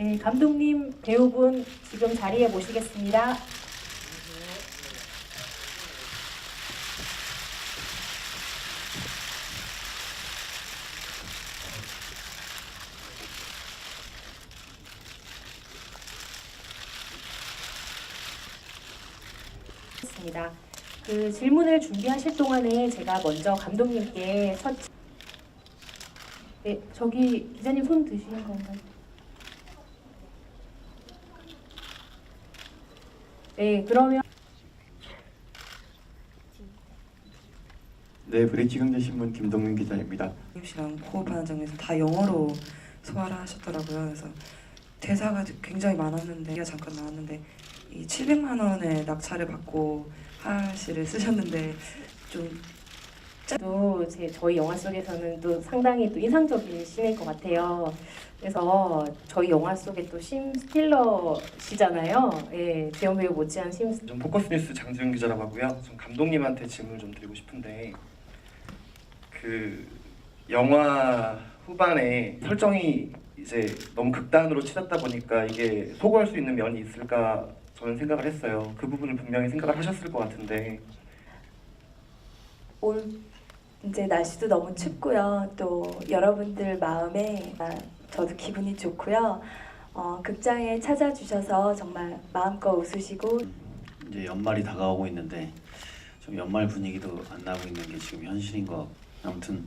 네, 감독님, 배우분 지금 자리에 모시겠습니다. 있습니다. 그 질문을 준비하실 동안에 제가 먼저 감독님께 네, 저기 기자님 손 드시는 건가요? 네, 그러면 네, 브레이킹 경제신문 김동민 기자입니다. 씨랑 호흡하는 장면에서 다 영어로 소화를 하셨더라고요. 그래서 대사가 굉장히 많았는데 잠깐 나왔는데 이 700만 원의 낙찰을 받고 하시를 쓰셨는데 좀 또 저희 영화 속에서는 또 상당히 또 인상적인 씬일 것 같아요. 그래서 저희 영화 속에 또 심 스틸러시잖아요. 예, 주연 배우 못지않은 심. 전 포커스뉴스 장지훈 기자라고 하고요. 전 감독님한테 질문을 좀 드리고 싶은데 그 영화 후반에 설정이 이제 너무 극단으로 치닫다 보니까 이게 소구할 수 있는 면이 있을까 저는 생각을 했어요. 그 부분을 분명히 생각을 하셨을 것 같은데 올 이제 날씨도 너무 춥고요. 또 여러분들 마음에 저도 기분이 좋고요. 극장에 찾아주셔서 정말 마음껏 웃으시고 이제 연말이 다가오고 있는데 좀 연말 분위기도 안 나고 있는 게 지금 현실인 것 같고 아무튼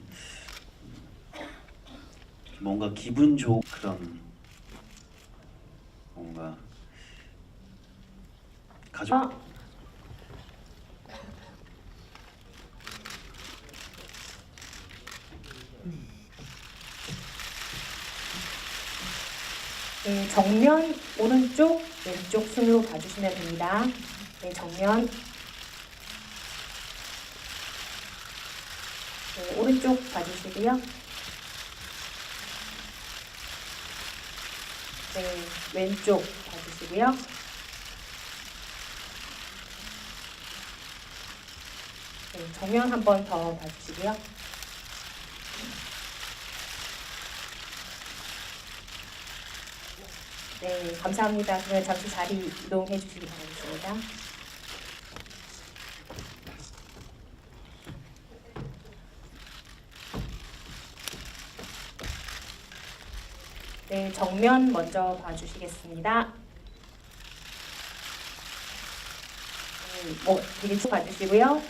뭔가 기분 좋은 그런 뭔가 가족 네, 정면 오른쪽 왼쪽 순으로 봐주시면 됩니다. 네, 정면 네, 오른쪽 봐주시고요. 네, 왼쪽 봐주시고요. 네, 정면 한 번 더 봐주시고요. 네, 감사합니다. 그러면 잠시 자리 이동해 주시기 바라겠습니다. 네, 정면 먼저 봐주시겠습니다. 되게 쭉 봐주시고요.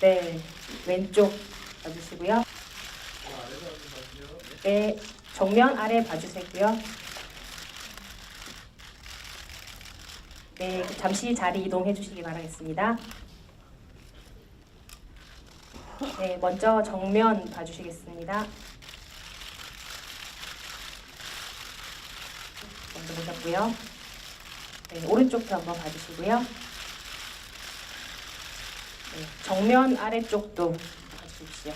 네, 왼쪽 봐주시고요. 네, 정면 아래 봐주시고요. 네, 잠시 자리 이동해 주시기 바라겠습니다. 네, 먼저 정면 봐주시겠습니다. 먼저 보셨고요. 네, 오른쪽도 한번 봐주시고요. 네, 정면 아래쪽도 봐주십시오.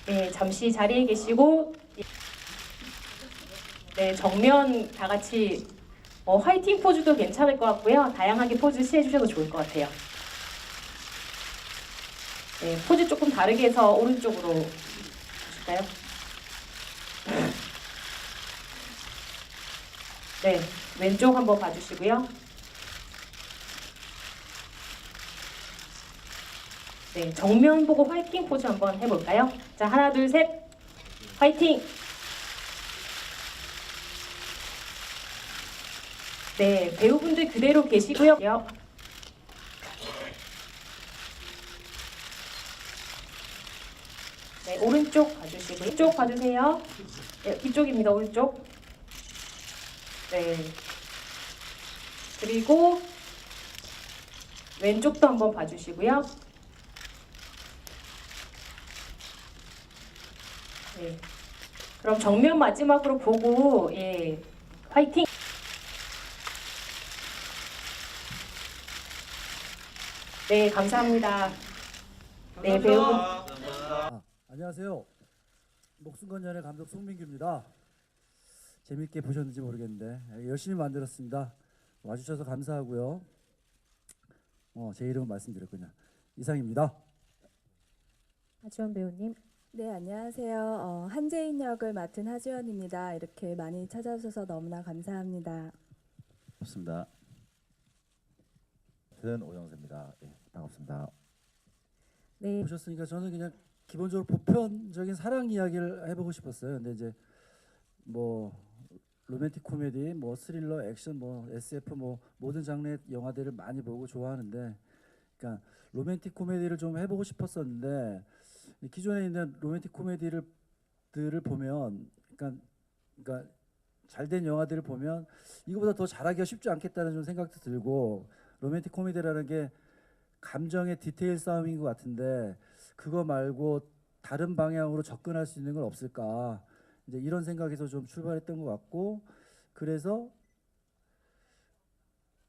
네, 잠시 자리에 계시고 네, 정면 다 같이 화이팅 포즈도 괜찮을 것 같고요. 다양하게 포즈 취해 주셔도 좋을 것 같아요. 네, 포즈 조금 다르게 해서 오른쪽으로 보실까요? 네, 왼쪽 한번 봐주시고요. 네, 정면 보고 화이팅 포즈 한번 해볼까요? 자, 하나, 둘, 셋, 화이팅! 네, 배우분들 그대로 계시고요. 네, 오른쪽 봐주시고 이쪽 봐주세요. 네, 이쪽입니다. 오른쪽. 네. 그리고 왼쪽도 한번 봐주시고요. 네. 그럼 정면 마지막으로 보고 화이팅! 네, 감사합니다. 네, 배우분. 안녕하세요. 목숨건전의 감독 송민규입니다. 재밌게 보셨는지 모르겠는데 열심히 만들었습니다. 와주셔서 감사하고요. 제 이름은 말씀드렸군요. 이상입니다. 하지원 배우님. 네, 안녕하세요. 한재인 역을 맡은 하주연입니다. 이렇게 많이 찾아주셔서 너무나 감사합니다. 좋습니다. 저는 오영세입니다. 예, 반갑습니다. 네, 보셨으니까 저는 그냥 기본적으로 보편적인 사랑 이야기를 해보고 싶었어요. 근데 이제 뭐 로맨틱 코미디, 뭐 스릴러, 액션, 뭐 SF, 뭐 모든 장르의 영화들을 많이 보고 좋아하는데, 그러니까 로맨틱 코미디를 좀 해보고 싶었었는데 이 기존에 있는 로맨틱 코미디들을 보면, 그러니까 잘된 영화들을 보면 이거보다 더 잘하기가 쉽지 않겠다는 좀 생각도 들고, 로맨틱 코미디라는 게 감정의 디테일 싸움인 것 같은데 그거 말고 다른 방향으로 접근할 수 있는 건 없을까, 이제 이런 생각에서 좀 출발했던 것 같고, 그래서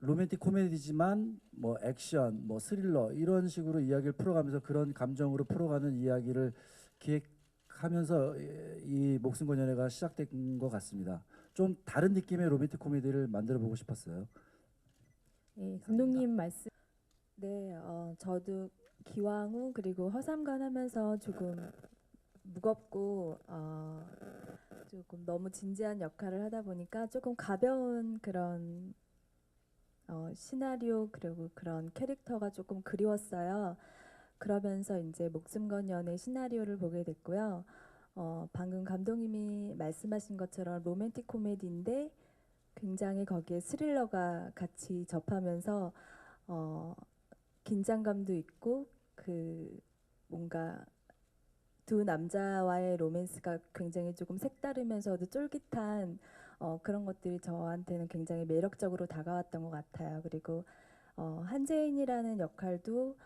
로맨틱 코미디지만 뭐 액션, 뭐 스릴러 이런 식으로 이야기를 풀어가면서 그런 감정으로 풀어가는 이야기를 기획하면서 이 목숨 건 연애가 시작된 것 같습니다. 좀 다른 느낌의 로맨틱 코미디를 만들어 보고 싶었어요. 네, 감독님 말씀. 네, 저도 기왕후 그리고 허삼관 하면서 조금 무겁고 조금 너무 진지한 역할을 하다 보니까 조금 가벼운 그런 시나리오 그리고 그런 캐릭터가 조금 그리웠어요. 그러면서 이제 목숨 건 연애 시나리오를 보게 됐고요. 방금 감독님이 말씀하신 것처럼 로맨틱 코미디인데 굉장히 거기에 스릴러가 같이 접하면서 긴장감도 있고 그 뭔가 두 남자와의 로맨스가 굉장히 조금 색다르면서도 쫄깃한 그런 것들이 저한테는 굉장히 매력적으로 다가왔던 것 같아요. 그리고 한재인이라는 역할도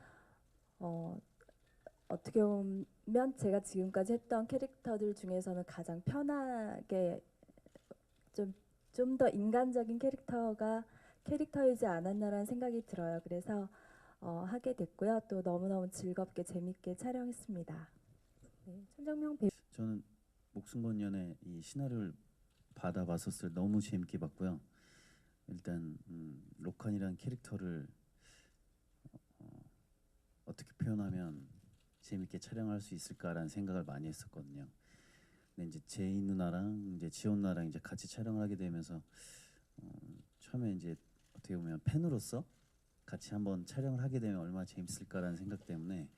어떻게 보면 제가 지금까지 했던 캐릭터들 중에서는 가장 편하게 좀 더 인간적인 캐릭터이지 않았나라는 생각이 들어요. 그래서 하게 됐고요. 또 너무너무 즐겁게 재밌게 촬영했습니다. 네, 천정명 배우. 저는 목숨 건 연애 이 시나리오를 받아봤었을 때 너무 재밌게 봤고요. 일단 로칸이라는 캐릭터를 어떻게 표현하면 재밌게 촬영할 수 있을까라는 생각을 많이 했었거든요. 근데 이제 제인 누나랑 이제 지원 누나랑 이제 같이 촬영을 하게 되면서 처음에 이제 어떻게 보면 팬으로서 같이 한번 촬영을 하게 되면 얼마나 재밌을까라는 생각 때문에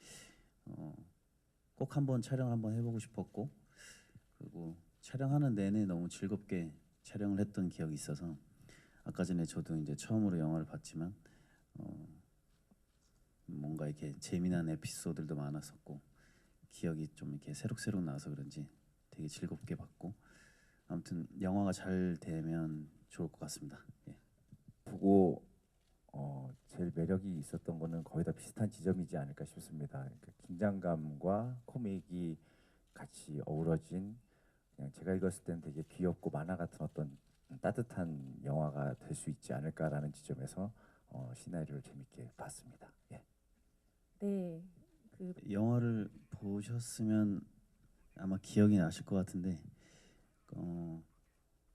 꼭 한번 촬영을 한번 해보고 싶었고, 그리고 촬영하는 내내 너무 즐겁게 촬영을 했던 기억이 있어서 아까 전에 저도 이제 처음으로 영화를 봤지만 뭔가 이렇게 재미난 에피소드들도 많았었고 기억이 좀 이렇게 새록새록 나서 그런지 되게 즐겁게 봤고, 아무튼 영화가 잘 되면 좋을 것 같습니다. 예. 보고 제일 매력이 있었던 거는 거의 다 비슷한 지점이지 않을까 싶습니다. 그러니까 긴장감과 코믹이 같이 어우러진, 그냥 제가 읽었을 때는 되게 귀엽고 만화 같은 어떤 따뜻한 영화가 될 수 있지 않을까라는 지점에서 시나리오를 재밌게 봤습니다. 예. 네, 영화를 보셨으면 아마 기억이 나실 것 같은데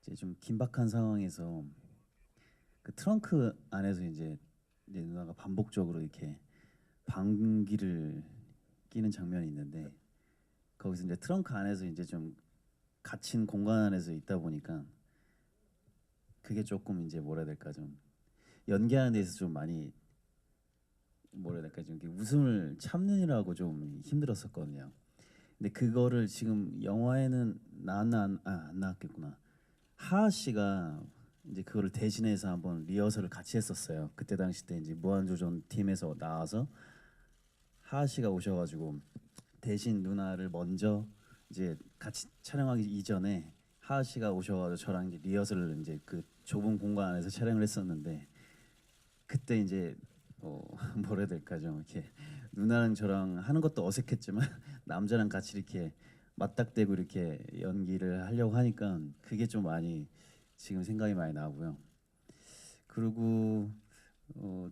이제 좀 긴박한 상황에서 그 트렁크 안에서 이제 누나가 반복적으로 이렇게 방귀를 끼는 장면이 있는데, 거기서 이제 트렁크 안에서 이제 좀 갇힌 공간 안에서 있다 보니까 그게 조금 이제 뭐라 해야 될까, 좀 연기하는 데 있어서 좀 많이 뭐라 해야 될까, 좀 이렇게 웃음을 참느라고 좀 힘들었었거든요. 근데 그거를 지금 영화에는 안 나왔겠구나. 하하 씨가 이제 그거를 대신해서 한번 리허설을 같이 했었어요. 그때 당시 때 이제 무한도전 팀에서 나와서 하하 씨가 오셔가지고 대신 누나를 먼저 이제 같이 촬영하기 이전에 하하 씨가 오셔가지고 저랑 이제 리허설을 이제 그 좁은 공간 안에서 촬영을 했었는데, 그때 이제 뭐라 해야 될까, 좀 이렇게 누나랑 저랑 하는 것도 어색했지만 남자랑 같이 이렇게 맞닥대고 이렇게 연기를 하려고 하니까 그게 좀 많이 지금 생각이 많이 나고요. 그리고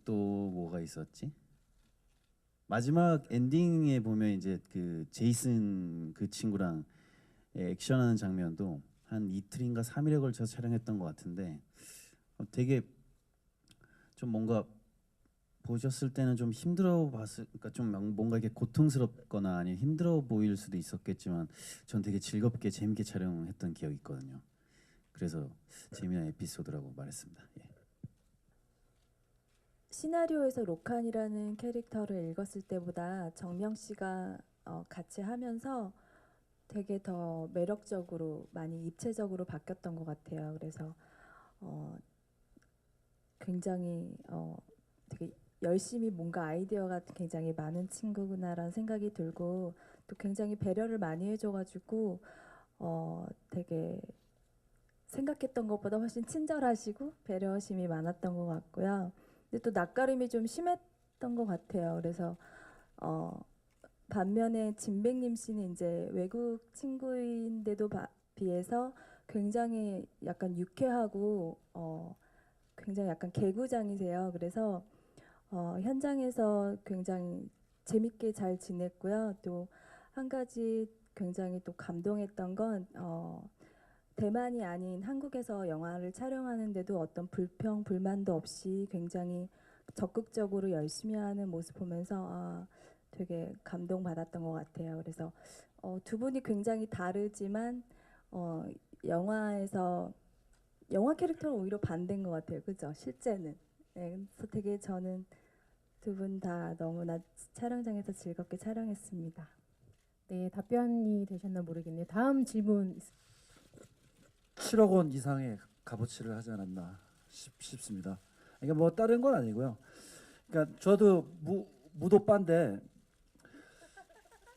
또 뭐가 있었지? 마지막 엔딩에 보면 이제 그 제이슨 그 친구랑 액션하는 장면도 한 이틀인가 3일에 걸쳐서 촬영했던 것 같은데 되게 좀 뭔가 보셨을 때는 좀 힘들어 봤을, 그러니까 좀 뭔가 이게 고통스럽거나 아니면 힘들어 보일 수도 있었겠지만 전 되게 즐겁게 재밌게 촬영했던 기억이 있거든요. 그래서 재미난 에피소드라고 말했습니다. 예. 시나리오에서 로칸이라는 캐릭터를 읽었을 때보다 정명 씨가 같이 하면서 되게 더 매력적으로 많이 입체적으로 바뀌었던 것 같아요. 그래서 굉장히 되게 열심히 뭔가 아이디어가 굉장히 많은 친구구나라는 생각이 들고 또 굉장히 배려를 많이 해줘가지고 되게 생각했던 것보다 훨씬 친절하시고 배려심이 많았던 것 같고요. 근데 또 낯가림이 좀 심했던 것 같아요. 그래서 반면에 진백님 씨는 이제 외국 친구인데도 비해서 굉장히 약간 유쾌하고 굉장히 약간 개구장이세요. 그래서 현장에서 굉장히 재밌게 잘 지냈고요. 또 한 가지 굉장히 또 감동했던 건 대만이 아닌 한국에서 영화를 촬영하는데도 어떤 불평, 불만도 없이 굉장히 적극적으로 열심히 하는 모습 보면서 되게 감동받았던 것 같아요. 그래서 두 분이 굉장히 다르지만 영화에서 영화 캐릭터는 오히려 반대인 것 같아요. 그죠? 실제는. 네, 그래서 되게 저는 두 분 다 너무나 촬영장에서 즐겁게 촬영했습니다. 네, 답변이 되셨나 모르겠네요. 다음 질문 7억 원 이상의 값어치를 하지 않았나 싶습니다. 그러니까 뭐 다른 건 아니고요. 그러니까 저도 무도빠인데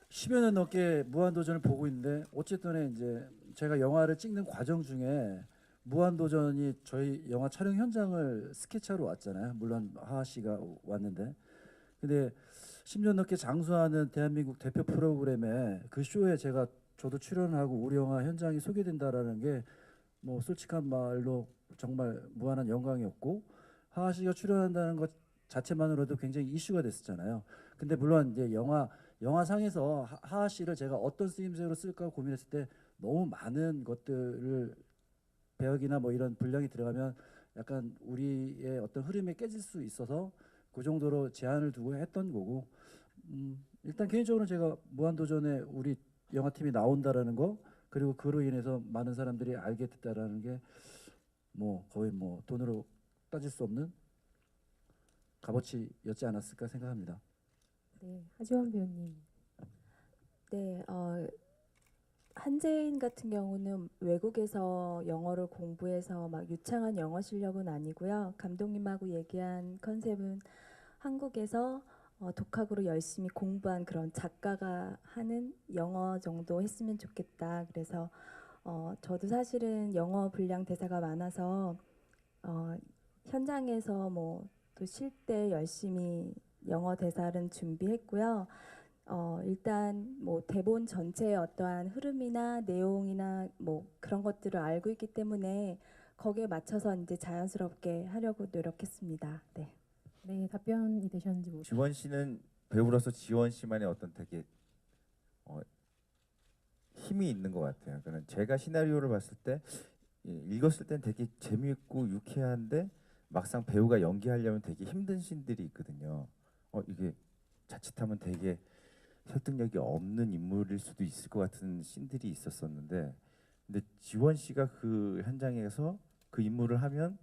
10여 년 넘게 무한도전을 보고 있는데 어쨌든 이제 제가 영화를 찍는 과정 중에 무한도전이 저희 영화 촬영 현장을 스케치하러 왔잖아요. 물론 하하 씨가 왔는데 근데 10년 넘게 장수하는 대한민국 대표 프로그램에 그 쇼에 저도 출연하고 우리 영화 현장이 소개된다라는 게 뭐 솔직한 말로 정말 무한한 영광이었고 하하 씨가 출연한다는 것 자체만으로도 굉장히 이슈가 됐었잖아요. 근데 물론 이제 영화상에서 하하 씨를 제가 어떤 쓰임새로 쓸까 고민했을 때 너무 많은 것들을 배역이나 뭐 이런 분량이 들어가면 약간 우리의 어떤 흐름이 깨질 수 있어서 그 정도로 제한을 두고 했던 거고 일단 개인적으로 제가 무한도전에 우리 영화팀이 나온다라는 거 그리고 그로 인해서 많은 사람들이 알게 됐다라는 게 뭐 거의 뭐 돈으로 따질 수 없는 값어치였지 않았을까 생각합니다. 네, 하지원 배우님. 네, 한재인 같은 경우는 외국에서 영어를 공부해서 막 유창한 영어 실력은 아니고요. 감독님하고 얘기한 컨셉은 한국에서 독학으로 열심히 공부한 그런 작가가 하는 영어 정도 했으면 좋겠다. 그래서 저도 사실은 영어 분량 대사가 많아서 현장에서 뭐 또 쉴 때 열심히 영어 대사는 준비했고요. 일단 뭐 대본 전체의 어떠한 흐름이나 내용이나 뭐 그런 것들을 알고 있기 때문에 거기에 맞춰서 이제 자연스럽게 하려고 노력했습니다. 네. 네, 답변이 되셨는지 모르겠어요. 지원 씨는 배우로서 지원 씨만의 어떤 되게 힘이 있는 것 같아요. 그러니까 제가 시나리오를 봤을 때 읽었을 땐 되게 재미있고 유쾌한데 막상 배우가 연기하려면 되게 힘든 씬들이 있거든요. 이게 자칫하면 되게 설득력이 없는 인물일 수도 있을 것 같은 씬들이 있었었는데 근데 지원 씨가 그 현장에서 그 인물을 하면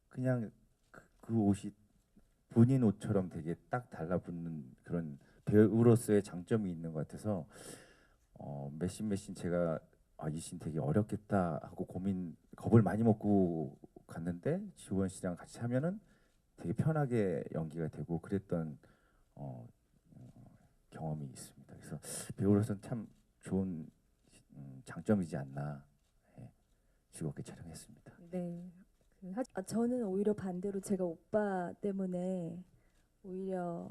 그냥 그 옷이 본인 옷처럼 되게 딱 달라붙는 그런 배우로서의 장점이 있는 것 같아서 메신 제가 이 씬 되게 어렵겠다 하고 겁을 많이 먹고 갔는데 지원 씨랑 같이 하면은 되게 편하게 연기가 되고 그랬던 경험이 있습니다. 그래서 배우로서는 참 좋은 장점이지 않나 즐겁게 촬영했습니다. 네. 저는 오히려 반대로 제가 오빠 때문에 오히려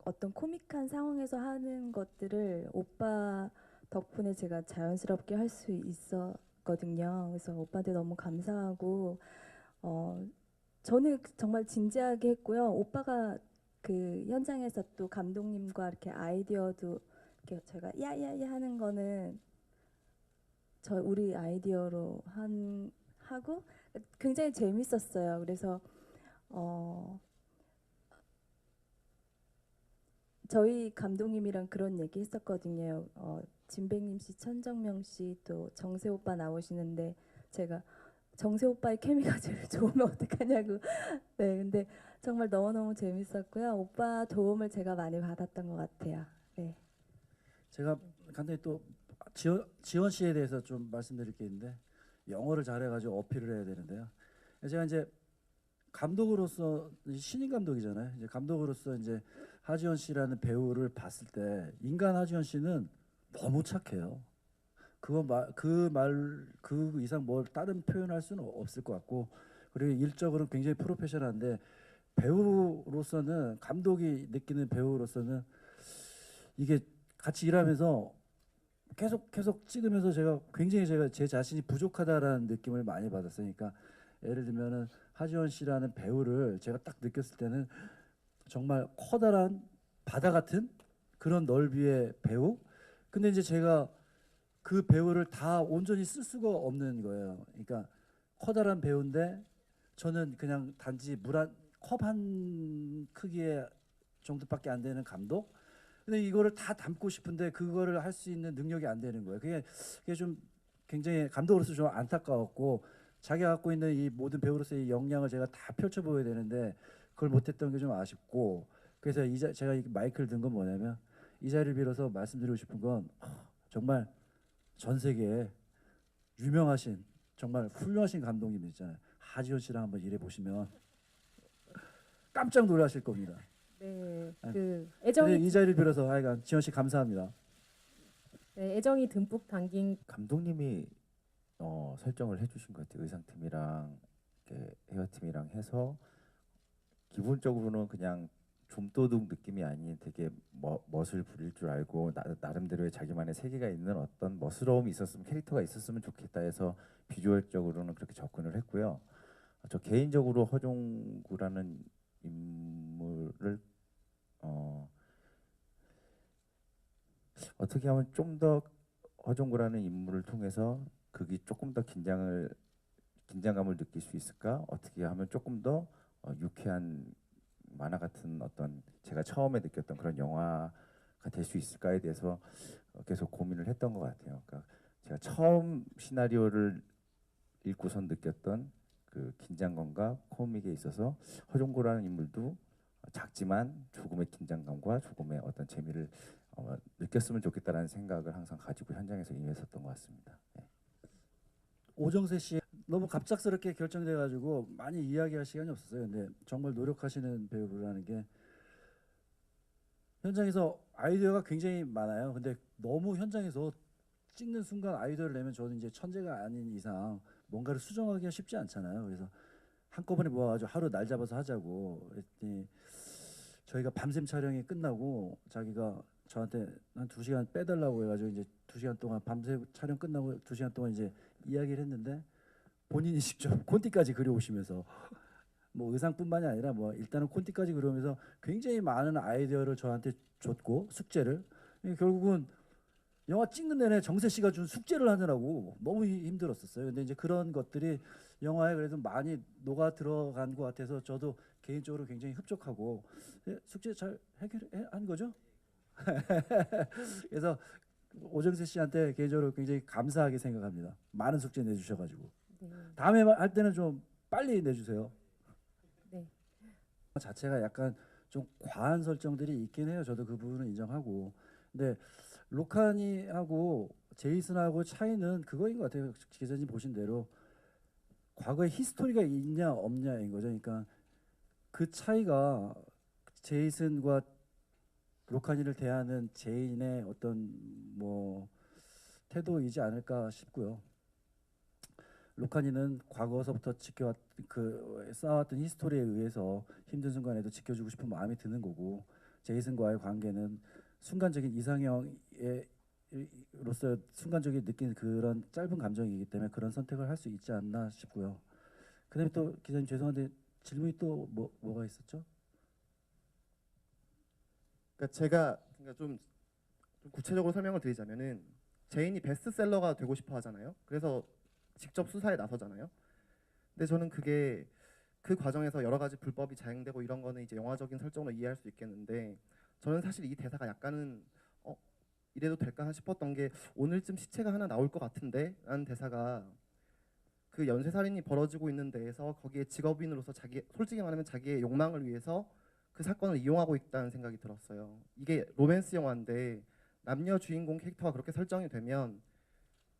어떤 코믹한 상황에서 하는 것들을 오빠 덕분에 제가 자연스럽게 할 수 있었거든요. 그래서 오빠한테 너무 감사하고 저는 정말 진지하게 했고요. 오빠가 그 현장에서 또 감독님과 이렇게 아이디어도 이렇게 제가 야야야 하는 거는 우리 아이디어로 하고 굉장히 재밌었어요. 그래서 저희 감독님이랑 그런 얘기 했었거든요. 진백님 씨, 천정명 씨, 또 정세 오빠 나오시는데 제가 정세 오빠의 케미가 제일 좋으면 어떡하냐고. 네, 근데 정말 너무너무 재밌었고요. 오빠 도움을 제가 많이 받았던 것 같아요. 네. 제가 간단히 또 지원 씨에 대해서 좀 말씀드릴 게 있는데 영어를 잘해가지고 어필을 해야 되는데요. 제가 이제 감독으로서 신인 감독이잖아요. 이제 감독으로서 이제 하지원 씨라는 배우를 봤을 때 인간 하지원 씨는 너무 착해요. 그 이상 뭘 다른 표현할 수는 없을 것 같고, 그리고 일적으로 굉장히 프로페셔널한데 배우로서는, 감독이 느끼는 배우로서는 이게 같이 일하면서 계속 찍으면서 제가 굉장히 제 자신이 부족하다라는 느낌을 많이 받았어요. 그러니까 예를 들면은 하지원 씨라는 배우를 제가 딱 느꼈을 때는 정말 커다란 바다 같은 그런 넓이의 배우. 근데 이제 제가 그 배우를 다 온전히 쓸 수가 없는 거예요. 그러니까 커다란 배우인데 저는 그냥 단지 컵 한 크기의 정도밖에 안 되는 감독. 근데 이거를 다 담고 싶은데 그거를 할 수 있는 능력이 안 되는 거예요. 그게 좀 굉장히 감독으로서 좀 안타까웠고, 자기가 갖고 있는 이 모든 배우로서의 역량을 제가 다 펼쳐보여야 되는데 그걸 못했던 게 좀 아쉽고, 그래서 제가 이 마이크를 든 건 뭐냐면, 이 자리를 빌어서 말씀드리고 싶은 건 정말 전 세계에 유명하신 정말 훌륭하신 감독님 있잖아요. 하지원 씨랑 한번 일해 보시면 깜짝 놀라실 겁니다. 네, 근데 애정이 이 자리를 빌어서 하여간 지원 씨 감사합니다. 네, 애정이 듬뿍 담긴 감독님이 설정을 해주신 것 같아요. 의상팀이랑 이렇게 헤어팀이랑 해서 기본적으로는 그냥 좀도둑 느낌이 아닌 되게 멋을 부릴 줄 알고 나름대로의 자기만의 세계가 있는 어떤 멋스러움이 있었으면, 캐릭터가 있었으면 좋겠다 해서 비주얼적으로는 그렇게 접근을 했고요. 저 개인적으로 허종구라는 인물을 어떻게 하면 좀 더 허종구라는 인물을 통해서 극이 조금 더 긴장감을 느낄 수 있을까? 어떻게 하면 조금 더 유쾌한 만화 같은 어떤 제가 처음에 느꼈던 그런 영화가 될 수 있을까에 대해서 계속 고민을 했던 것 같아요. 그러니까 제가 처음 시나리오를 읽고선 느꼈던 그 긴장감과 코믹에 있어서 허종구라는 인물도 작지만 조금의 긴장감과 조금의 어떤 재미를 느꼈으면 좋겠다라는 생각을 항상 가지고 현장에서 임했었던 것 같습니다. 네. 오정세 씨 너무 갑작스럽게 결정돼 가지고 많이 이야기할 시간이 없었어요. 근데 정말 노력하시는 배우라는 게, 현장에서 아이디어가 굉장히 많아요. 근데 너무 현장에서 찍는 순간 아이디어를 내면 저는 이제 천재가 아닌 이상 뭔가를 수정하기가 쉽지 않잖아요. 그래서 한꺼번에 모아가지고 하루 날 잡아서 하자고 했더니 저희가 밤샘 촬영이 끝나고 자기가 저한테 한 2시간 빼달라고 해가지고 이제 2시간 동안 밤새 촬영 끝나고 2시간 동안 이제 이야기를 했는데, 본인이 직접 콘티까지 그려오시면서 뭐 의상뿐만이 아니라 뭐 일단은 콘티까지 그려오면서 굉장히 많은 아이디어를 저한테 줬고, 숙제를. 결국은 영화 찍는 내내 정세 씨가 준 숙제를 하느라고 너무 힘들었었어요. 근데 이제 그런 것들이 영화에 그래도 많이 녹아 들어간 것 같아서 저도 개인적으로 굉장히 흡족하고, 숙제 잘 해결한 거죠? 그래서 오정세 씨한테 개인적으로 굉장히 감사하게 생각합니다. 많은 숙제 내주셔가지고. 네, 다음에 할 때는 좀 빨리 내주세요. 네. 자체가 약간 좀 과한 설정들이 있긴 해요. 저도 그 부분은 인정하고. 근데 로카니하고 제이슨하고 차이는 그거인 것 같아요. 기자님 보신 대로 과거에 히스토리가 있냐 없냐인 거죠. 그러니까 그 차이가 제이슨과 로카니를 대하는 제인의 어떤 뭐 태도이지 않을까 싶고요. 로카니는 과거서부터 쌓아왔던 히스토리에 의해서 힘든 순간에도 지켜주고 싶은 마음이 드는 거고, 제이슨과의 관계는 순간적인 이상형으로서 순간적인 느낀 그런 짧은 감정이기 때문에 그런 선택을 할 수 있지 않나 싶고요. 그다음에 또 기자님 죄송한데 질문이 또 뭐가 있었죠? 그러니까 제가 좀 구체적으로 설명을 드리자면은, 제인이 베스트셀러가 되고 싶어 하잖아요. 그래서 직접 수사에 나서잖아요. 근데 저는 그게 그 과정에서 여러 가지 불법이 자행되고 이런 거는 이제 영화적인 설정으로 이해할 수 있겠는데, 저는 사실 이 대사가 약간은 이래도 될까 싶었던 게 오늘쯤 시체가 하나 나올 것 같은데 라는 대사가 그 연쇄살인이 벌어지고 있는 데에서 거기에 직업인으로서 솔직히 말하면 자기의 욕망을 위해서 그 사건을 이용하고 있다는 생각이 들었어요. 이게 로맨스 영화인데 남녀 주인공 캐릭터가 그렇게 설정이 되면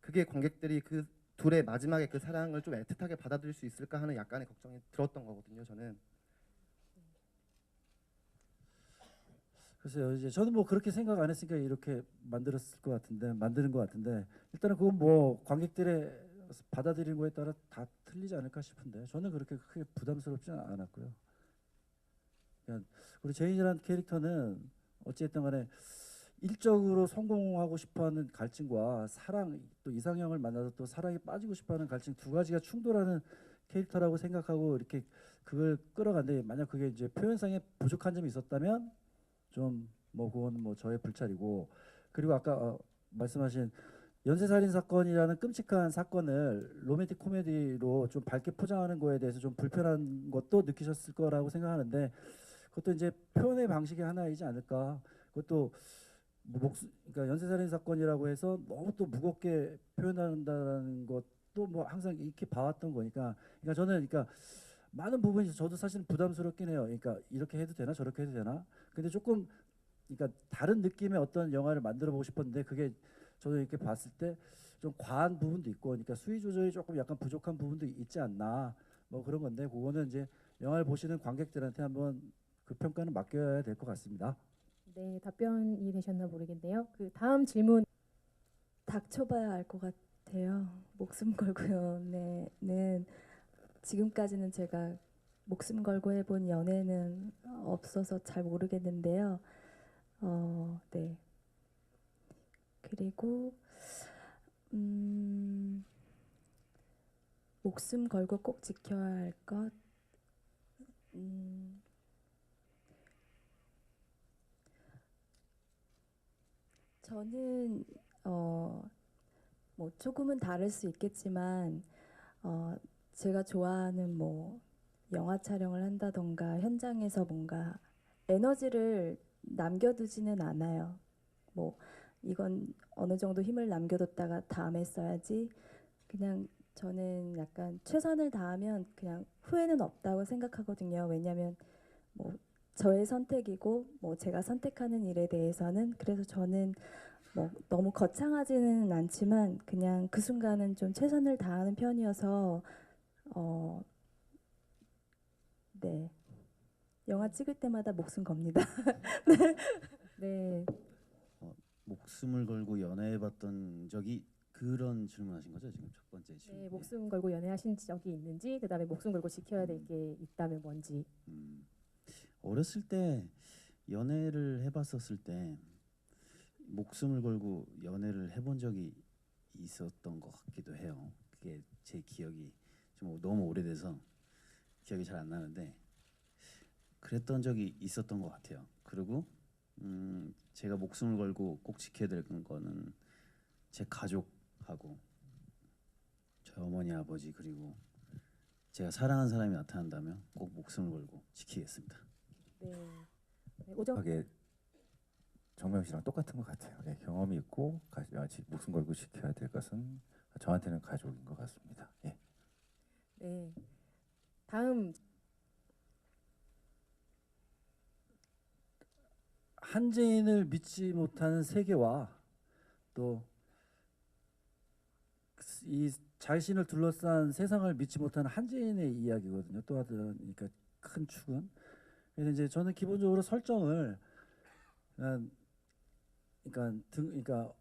그게 관객들이 그 둘의 마지막에 그 사랑을 좀 애틋하게 받아들일 수 있을까 하는 약간의 걱정이 들었던 거거든요. 저는. 글쎄요, 이제 저는 뭐 그렇게 생각 안 했으니까 이렇게 만들었을 것 같은데, 만드는 것 같은데, 일단은 그건 뭐 관객들의 받아들이는 거에 따라 다 틀리지 않을까 싶은데, 저는 그렇게 크게 부담스럽지 않았고요. 그냥 우리 제인이라는 캐릭터는 어찌됐든 간에 일적으로 성공하고 싶어하는 갈증과 사랑, 또 이상형을 만나서 또 사랑에 빠지고 싶어하는 갈증 두 가지가 충돌하는 캐릭터라고 생각하고 이렇게 그걸 끌어간데, 만약 그게 이제 표현상에 부족한 점이 있었다면 좀 뭐 그건 뭐 저의 불찰이고, 그리고 아까 말씀하신 연쇄살인 사건이라는 끔찍한 사건을 로맨틱 코미디로 좀 밝게 포장하는 거에 대해서 좀 불편한 것도 느끼셨을 거라고 생각하는데, 그것도 이제 표현의 방식의 하나이지 않을까. 그것도 뭐 그러니까 연쇄살인 사건이라고 해서 너무 또 무겁게 표현한다는 것도 뭐 항상 이렇게 봐왔던 거니까. 그러니까 저는 그러니까 많은 부분이 저도 사실은 부담스럽긴 해요. 그러니까 이렇게 해도 되나 저렇게 해도 되나. 근데 조금 그러니까 다른 느낌의 어떤 영화를 만들어 보고 싶었는데, 그게 저도 이렇게 봤을 때 좀 과한 부분도 있고, 그러니까 수위 조절이 조금 약간 부족한 부분도 있지 않나, 뭐 그런 건데, 그거는 이제 영화를 보시는 관객들한테 한번 그 평가는 맡겨야 될 것 같습니다. 네, 답변이 되셨나 모르겠네요. 그 다음 질문. 닥쳐봐야 알 것 같아요. 목숨 걸고 연애는 지금까지는 제가 목숨 걸고 해본 연애는 없어서 잘 모르겠는데요. 네. 그리고 목숨 걸고 꼭 지켜야 할 것. 저는 뭐 조금은 다를 수 있겠지만 제가 좋아하는 뭐 영화 촬영을 한다던가 현장에서 뭔가 에너지를 남겨두지는 않아요. 뭐 이건 어느 정도 힘을 남겨뒀다가 다음에 써야지. 그냥 저는 약간 최선을 다하면 그냥 후회는 없다고 생각하거든요. 왜냐하면 뭐 저의 선택이고 뭐 제가 선택하는 일에 대해서는, 그래서 저는 뭐 너무 거창하지는 않지만 그냥 그 순간은 좀 최선을 다하는 편이어서 네. 영화 찍을 때마다 목숨 겁니다. 네, 목숨을 걸고 연애해봤던 적이, 그런 질문하신 거죠 지금 첫 번째 질문? 네, 목숨 걸고 연애하신 적이 있는지, 그다음에 목숨 걸고 지켜야 될 게 있다면 뭔지. 어렸을 때 연애를 해봤었을 때 목숨을 걸고 연애를 해본 적이 있었던 것 같기도 해요. 그게 제 기억이 좀 너무 오래돼서 기억이 잘 안 나는데 그랬던 적이 있었던 것 같아요. 그리고 제가 목숨을 걸고 꼭 지켜야 될 거는 제 가족하고 저희 어머니 아버지, 그리고 제가 사랑하는 사람이 나타난다면 꼭 목숨을 걸고 지키겠습니다. 네, 네, 오정. 하게 정명 씨랑 똑같은 것 같아요. 예, 경험이 있고 목숨 걸고 지켜야 될 것은 저한테는 가족인 것 같습니다. 예. 네, 다음. 한재인을 믿지 못하는 세계와 또 이 자신을 둘러싼 세상을 믿지 못하는 한재인의 이야기거든요. 또 하든 그러니까 큰 축은. 그래서 이제 저는 기본적으로 설정을 그러니까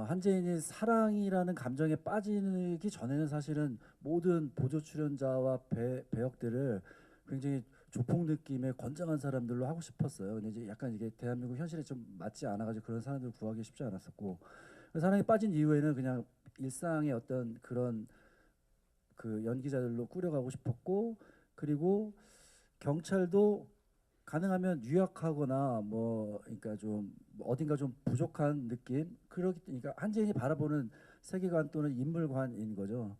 한재인이 사랑이라는 감정에 빠지기 전에는 사실은 모든 보조 출연자와 배역들을 굉장히 조폭 느낌의 건장한 사람들로 하고 싶었어요. 근데 이제 약간 이게 대한민국 현실에 좀 맞지 않아가지고 그런 사람들 구하기 쉽지 않았었고, 사랑에 빠진 이후에는 그냥 일상의 어떤 그런 그 연기자들로 꾸려가고 싶었고, 그리고 경찰도 가능하면 유약하거나 뭐 그러니까 좀 어딘가 좀 부족한 느낌, 그러니까 한재인이 바라보는 세계관 또는 인물관인 거죠.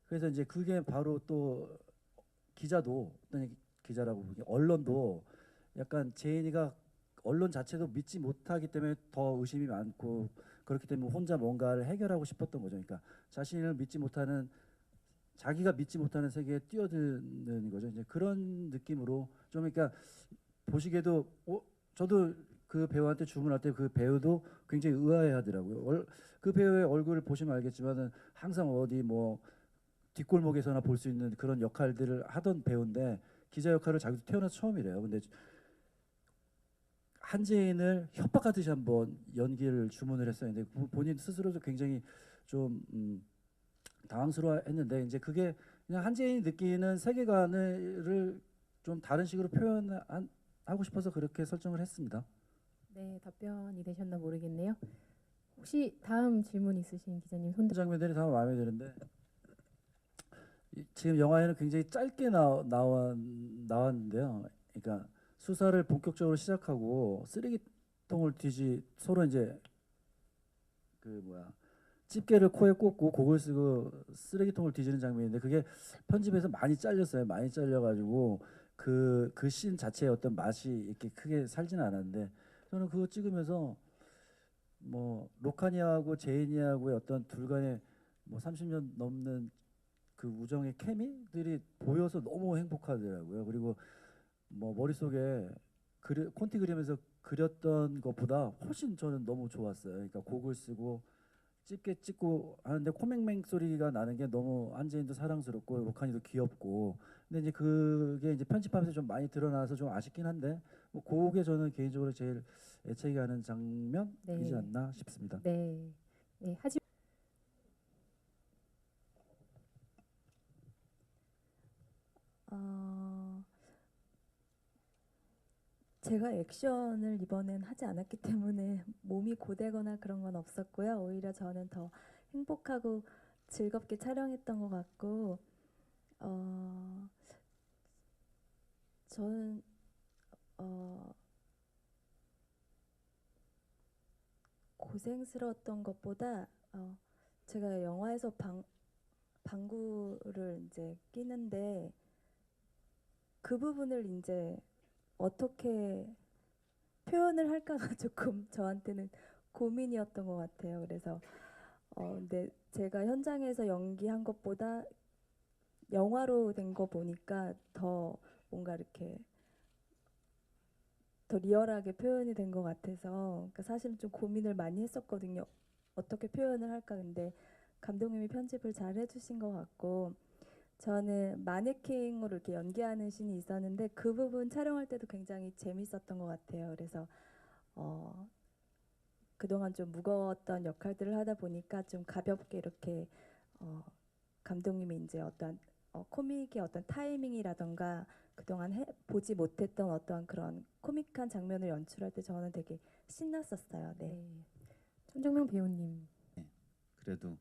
그래서 이제 그게 바로 또 기자도, 어떤 기자라고 부르기, 언론도 약간 재인이가 언론 자체도 믿지 못하기 때문에 더 의심이 많고 그렇기 때문에 혼자 뭔가를 해결하고 싶었던 거죠. 그러니까 자신을 믿지 못하는 자기가 믿지 못하는 세계에 뛰어드는 거죠. 이제 그런 느낌으로 좀 그러니까 보시기에도 저도 그 배우한테 주문할 때 그 배우도 굉장히 의아해하더라고요. 그 배우의 얼굴을 보시면 알겠지만은 항상 어디 뭐 뒷골목에서나 볼 수 있는 그런 역할들을 하던 배우인데 기자 역할을 자기도 태어나서 처음이래요. 근데 한재인을 협박하듯이 한번 연기를 주문을 했어요. 근데 본인 스스로도 굉장히 좀 당황스러워했는데 이제 그게 그냥 한재인이 느끼는 세계관을 좀 다른 식으로 표현하고 싶어서 그렇게 설정을 했습니다. 네, 답변이 되셨나 모르겠네요. 혹시 다음 질문 있으신 기자님 손 그 장면들이 다 마음에 드는데 지금 영화에는 굉장히 짧게 나왔는데요. 그러니까 수사를 본격적으로 시작하고 쓰레기통을 서로 이제 집게를 코에 꽂고 곡을 쓰고 쓰레기통을 뒤지는 장면인데 그게 편집에서 많이 잘렸어요. 많이 잘려가지고 그 씬 자체의 어떤 맛이 이렇게 크게 살지는 않았는데 저는 그거 찍으면서 뭐 로카니아하고 제이니하고의 어떤 둘 간의 뭐 30년 넘는 그 우정의 케미들이 보여서 너무 행복하더라고요. 그리고 뭐 머릿속에 콘티 그리면서 그렸던 것보다 훨씬 저는 너무 좋았어요. 그러니까 곡을 쓰고 집게 찍고 하는데 코맹맹 소리가 나는 게 너무 한재인도 사랑스럽고 로카니도 귀엽고 근데 이제 그게 이제 편집하면서 좀 많이 드러나서 좀 아쉽긴 한데 뭐 그게 저는 개인적으로 제일 애착이 가는 장면이지 않나 싶습니다. 네. 네. 하지만 제가 액션을 이번엔 하지 않았기 때문에 몸이 고되거나 그런 건 없었고요. 오히려 저는 더 행복하고 즐겁게 촬영했던 것 같고 저는 고생스러웠던 것보다 제가 영화에서 방구를 이제 끼는데 그 부분을 이제 어떻게 표현을 할까가 조금 저한테는 고민이었던 것 같아요. 그래서 근데 제가 현장에서 연기한 것보다 영화로 된 거 보니까 더 뭔가 이렇게 더 리얼하게 표현이 된 것 같아서 그러니까 사실은 좀 고민을 많이 했었거든요. 어떻게 표현을 할까. 근데 감독님이 편집을 잘 해주신 것 같고 저는 마네킹으로 이렇게 연기하는 씬이 있었는데 그 부분 촬영할 때도 굉장히 재밌었던 것 같아요. 그래서 그동안 좀 무거웠던 역할들을 하다 보니까 좀 가볍게 이렇게 감독님이 이제 어떤 코믹의 어떤 타이밍이라던가 그동안 보지 못했던 어떤 그런 코믹한 장면을 연출할 때 저는 되게 신났었어요. 네. 손정명 배우님. 네, 그래도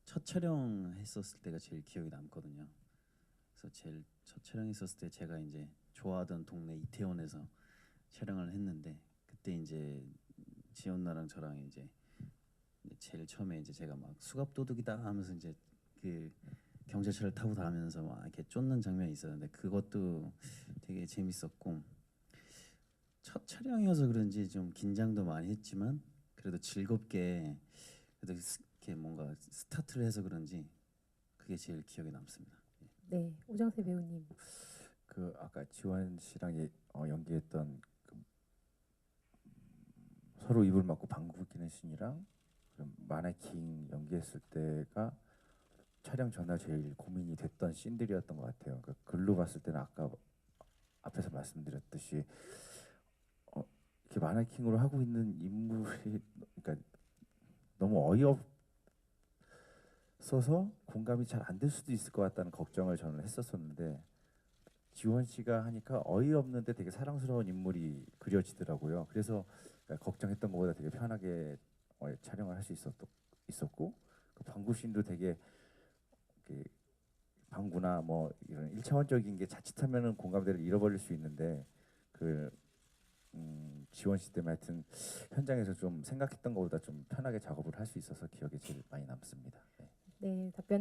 첫 촬영했었을 때가 제일 기억에 남거든요. 그래서 제일 첫 촬영했었을 때 제가 이제 좋아하던 동네 이태원에서 촬영을 했는데 그때 이제 지연 나랑 저랑 이제 제일 처음에 이제 제가 막 수갑 도둑이다 하면서 이제 그 경찰차를 타고 다니면서 막 이렇게 쫓는 장면이 있었는데 그것도 되게 재밌었고 첫 촬영이어서 그런지 좀 긴장도 많이 했지만 그래도 즐겁게 그래도 이렇게 뭔가 스타트를 해서 그런지 그게 제일 기억에 남습니다. 네, 오정세 배우님. 그 아까 지원 씨랑 연기했던 서로 입을 맞고 방구 끼는 씬이랑 마네킹 연기했을 때가 촬영 전날 제일 고민이 됐던 씬들이었던 것 같아요. 그러니까 글로 봤을 때는 아까 앞에서 말씀드렸듯이 이렇게 마네킹으로 하고 있는 인물이 그러니까 너무 어이없어서 공감이 잘 안 될 수도 있을 것 같다는 걱정을 저는 했었었는데 지원 씨가 하니까 어이없는데 되게 사랑스러운 인물이 그려지더라고요. 그래서 걱정했던 것보다 되게 편하게 촬영을 할 수 있었고 그 방구 씬도 되게 방구나 뭐 이런 1차원적인 게 자칫하면은 공감대를 잃어버릴 수 있는데 지원 씨 때문에 하여튼 현장에서 좀 생각했던 것보다 좀 편하게 작업을 할 수 있어서 기억에 제일 많이 남습니다. 네. 네, 답변